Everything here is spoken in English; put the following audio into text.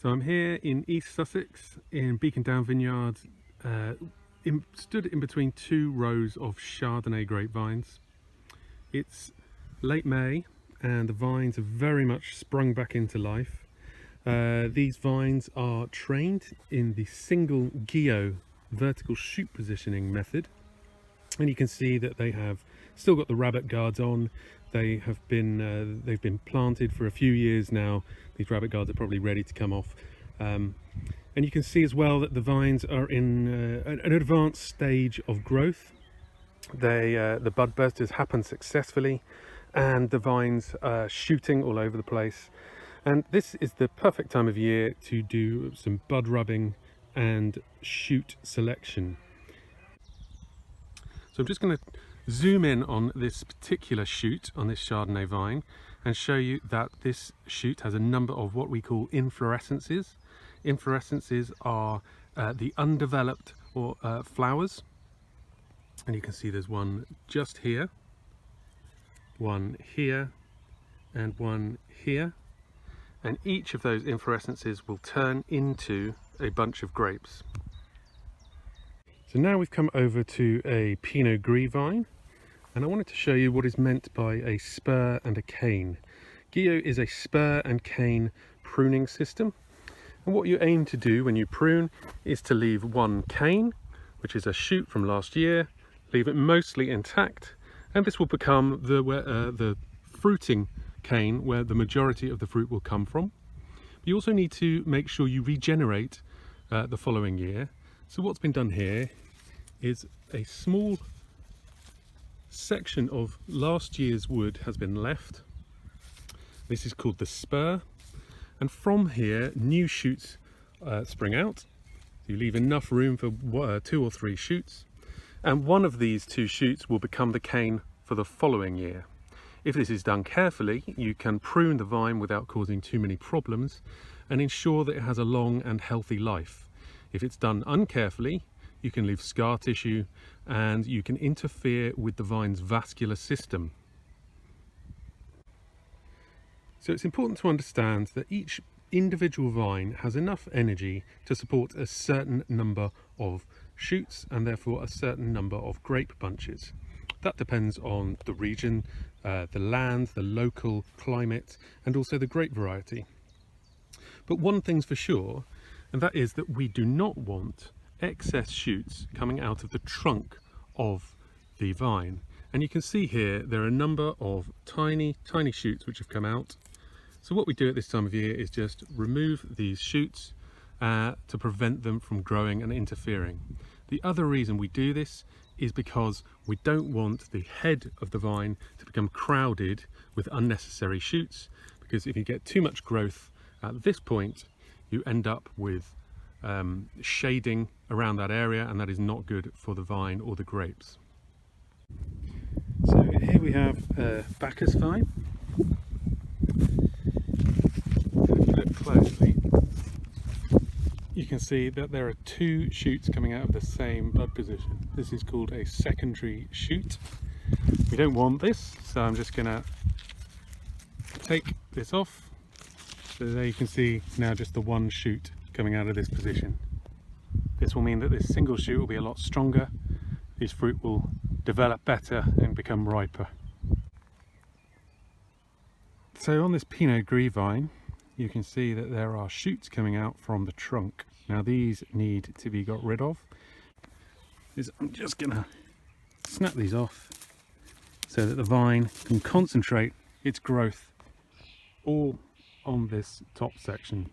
So I'm here in East Sussex in Beacon Down Vineyard, stood in between two rows of Chardonnay grapevines. It's late May and the vines have very much sprung back into life. These vines are trained in the single guillot vertical shoot positioning method, and you can see that they have still got the rabbit guards on. They've been planted for a few years now. These rabbit guards are probably ready to come off, and you can see as well that the vines are in an advanced stage of growth. The bud burst has happened successfully, and the vines are shooting all over the place. And this is the perfect time of year to do some bud rubbing and shoot selection. So I'm just going to zoom in on this particular shoot on this Chardonnay vine and show you that this shoot has a number of what we call inflorescences. Inflorescences are the undeveloped or flowers, and you can see there's one just here, one here, and one here, and each of those inflorescences will turn into a bunch of grapes. So now we've come over to a Pinot Gris vine, and I wanted to show you what is meant by a spur and a cane. Guillot is a spur and cane pruning system, and what you aim to do when you prune is to leave one cane, which is a shoot from last year, leave it mostly intact, and this will become the fruiting cane where the majority of the fruit will come from. You also need to make sure you regenerate the following year. So what's been done here is a small section of last year's wood has been left. This is called the spur, and from here new shoots spring out. You leave enough room for 2 or 3 shoots, and one of these 2 shoots will become the cane for the following year. If this is done carefully, you can prune the vine without causing too many problems and ensure that it has a long and healthy life. If it's done uncarefully, you can leave scar tissue and you can interfere with the vine's vascular system. So it's important to understand that each individual vine has enough energy to support a certain number of shoots and therefore a certain number of grape bunches. That depends on the region, the land, the local climate, and also the grape variety. But one thing's for sure, and that is that we do not want excess shoots coming out of the trunk of the vine. And you can see here there are a number of tiny shoots which have come out. So what we do at this time of year is just remove these shoots to prevent them from growing and interfering. The other reason we do this is because we don't want the head of the vine to become crowded with unnecessary shoots, because if you get too much growth at this point, you end up with shading around that area, and that is not good for the vine or the grapes. So here we have a Bacchus vine. If you look closely, you can see that there are 2 shoots coming out of the same bud position. This is called a secondary shoot. We don't want this, so I'm just going to take this off. So there you can see now just the one shoot coming out of this position. This will mean that this single shoot will be a lot stronger. This fruit will develop better and become riper. So on this Pinot Gris vine, you can see that there are shoots coming out from the trunk. Now these need to be got rid of. I'm just going to snap these off so that the vine can concentrate its growth all on this top section.